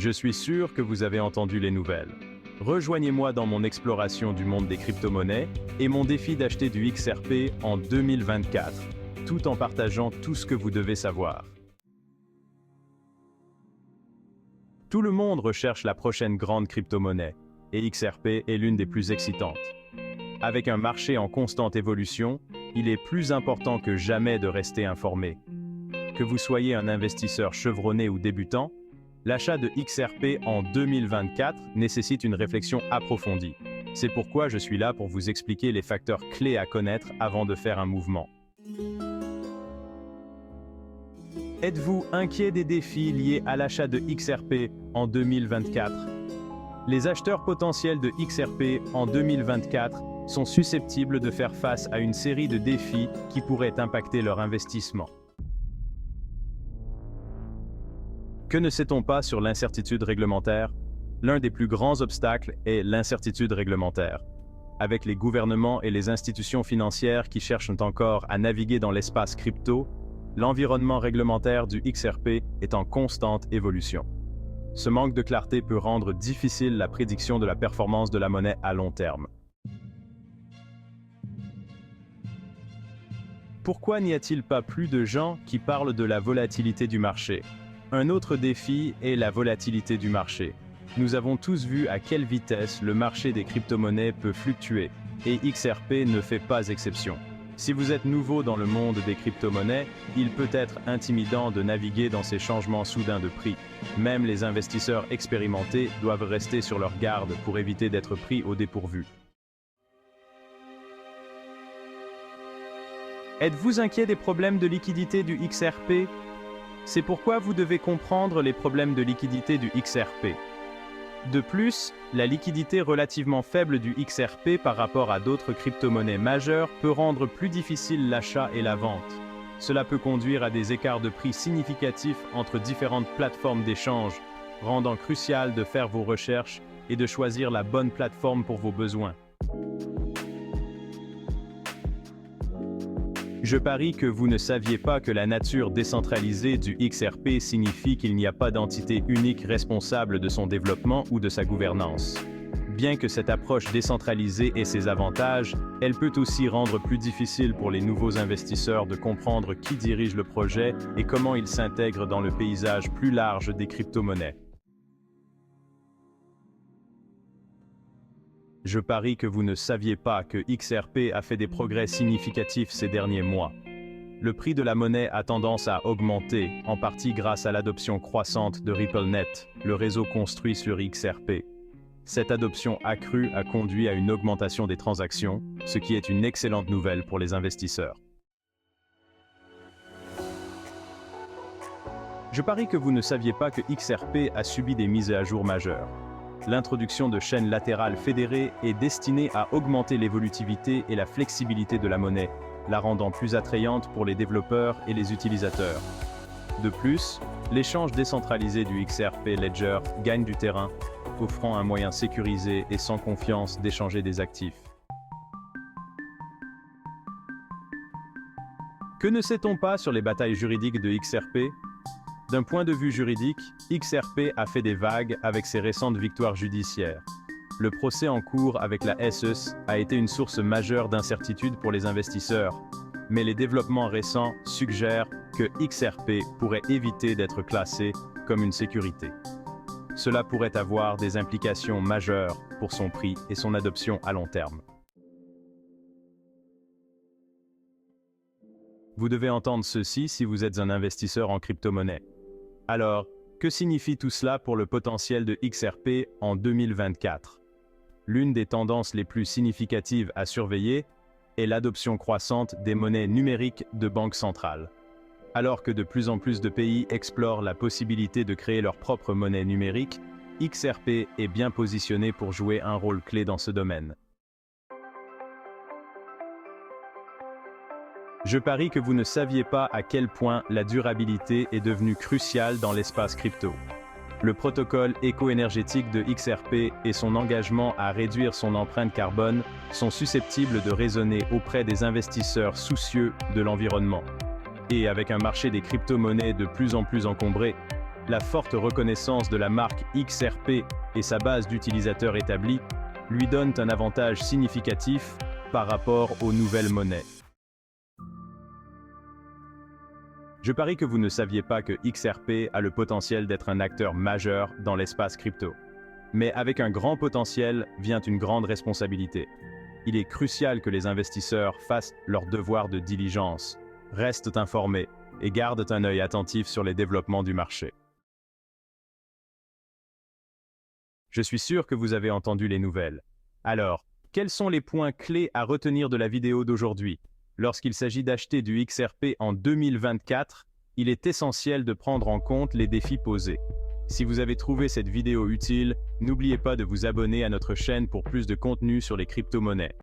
Je suis sûr que vous avez entendu les nouvelles. Rejoignez-moi dans mon exploration du monde des crypto-monnaies et mon défi d'acheter du XRP en 2024, tout en partageant tout ce que vous devez savoir. Tout le monde recherche la prochaine grande crypto-monnaie, et XRP est l'une des plus excitantes. Avec un marché en constante évolution, il est plus important que jamais de rester informé. Que vous soyez un investisseur chevronné ou débutant, l'achat de XRP en 2024 nécessite une réflexion approfondie. C'est pourquoi je suis là pour vous expliquer les facteurs clés à connaître avant de faire un mouvement. Êtes-vous inquiet des défis liés à l'achat de XRP en 2024? Les acheteurs potentiels de XRP en 2024 sont susceptibles de faire face à une série de défis qui pourraient impacter leur investissement. Que ne sait-on pas sur l'incertitude réglementaire? L'un des plus grands obstacles est l'incertitude réglementaire. Avec les gouvernements et les institutions financières qui cherchent encore à naviguer dans l'espace crypto, l'environnement réglementaire du XRP est en constante évolution. Ce manque de clarté peut rendre difficile la prédiction de la performance de la monnaie à long terme. Pourquoi n'y a-t-il pas plus de gens qui parlent de la volatilité du marché? Un autre défi est la volatilité du marché. Nous avons tous vu à quelle vitesse le marché des crypto-monnaies peut fluctuer, et XRP ne fait pas exception. Si vous êtes nouveau dans le monde des crypto-monnaies, il peut être intimidant de naviguer dans ces changements soudains de prix. Même les investisseurs expérimentés doivent rester sur leur garde pour éviter d'être pris au dépourvu. Êtes-vous inquiet des problèmes de liquidité du XRP? C'est pourquoi vous devez comprendre les problèmes de liquidité du XRP. De plus, la liquidité relativement faible du XRP par rapport à d'autres crypto-monnaies majeures peut rendre plus difficile l'achat et la vente. Cela peut conduire à des écarts de prix significatifs entre différentes plateformes d'échange, rendant crucial de faire vos recherches et de choisir la bonne plateforme pour vos besoins. Je parie que vous ne saviez pas que la nature décentralisée du XRP signifie qu'il n'y a pas d'entité unique responsable de son développement ou de sa gouvernance. Bien que cette approche décentralisée ait ses avantages, elle peut aussi rendre plus difficile pour les nouveaux investisseurs de comprendre qui dirige le projet et comment il s'intègre dans le paysage plus large des crypto-monnaies. Je parie que vous ne saviez pas que XRP a fait des progrès significatifs ces derniers mois. Le prix de la monnaie a tendance à augmenter, en partie grâce à l'adoption croissante de RippleNet, le réseau construit sur XRP. Cette adoption accrue a conduit à une augmentation des transactions, ce qui est une excellente nouvelle pour les investisseurs. Je parie que vous ne saviez pas que XRP a subi des mises à jour majeures. L'introduction de chaînes latérales fédérées est destinée à augmenter l'évolutivité et la flexibilité de la monnaie, la rendant plus attrayante pour les développeurs et les utilisateurs. De plus, l'échange décentralisé du XRP Ledger gagne du terrain, offrant un moyen sécurisé et sans confiance d'échanger des actifs. Que ne sait-on pas sur les batailles juridiques de XRP? D'un point de vue juridique, XRP a fait des vagues avec ses récentes victoires judiciaires. Le procès en cours avec la SEC a été une source majeure d'incertitude pour les investisseurs, mais les développements récents suggèrent que XRP pourrait éviter d'être classé comme une sécurité. Cela pourrait avoir des implications majeures pour son prix et son adoption à long terme. Vous devez entendre ceci si vous êtes un investisseur en crypto-monnaie. Alors, que signifie tout cela pour le potentiel de XRP en 2024? L'une des tendances les plus significatives à surveiller est l'adoption croissante des monnaies numériques de banques centrales. Alors que de plus en plus de pays explorent la possibilité de créer leur propre monnaie numérique, XRP est bien positionné pour jouer un rôle clé dans ce domaine. Je parie que vous ne saviez pas à quel point la durabilité est devenue cruciale dans l'espace crypto. Le protocole éco-énergétique de XRP et son engagement à réduire son empreinte carbone sont susceptibles de résonner auprès des investisseurs soucieux de l'environnement. Et avec un marché des crypto-monnaies de plus en plus encombré, la forte reconnaissance de la marque XRP et sa base d'utilisateurs établie lui donnent un avantage significatif par rapport aux nouvelles monnaies. Je parie que vous ne saviez pas que XRP a le potentiel d'être un acteur majeur dans l'espace crypto. Mais avec un grand potentiel vient une grande responsabilité. Il est crucial que les investisseurs fassent leur devoir de diligence, restent informés et gardent un œil attentif sur les développements du marché. Je suis sûr que vous avez entendu les nouvelles. Alors, quels sont les points clés à retenir de la vidéo d'aujourd'hui? Lorsqu'il s'agit d'acheter du XRP en 2024, il est essentiel de prendre en compte les défis posés. Si vous avez trouvé cette vidéo utile, n'oubliez pas de vous abonner à notre chaîne pour plus de contenu sur les crypto-monnaies.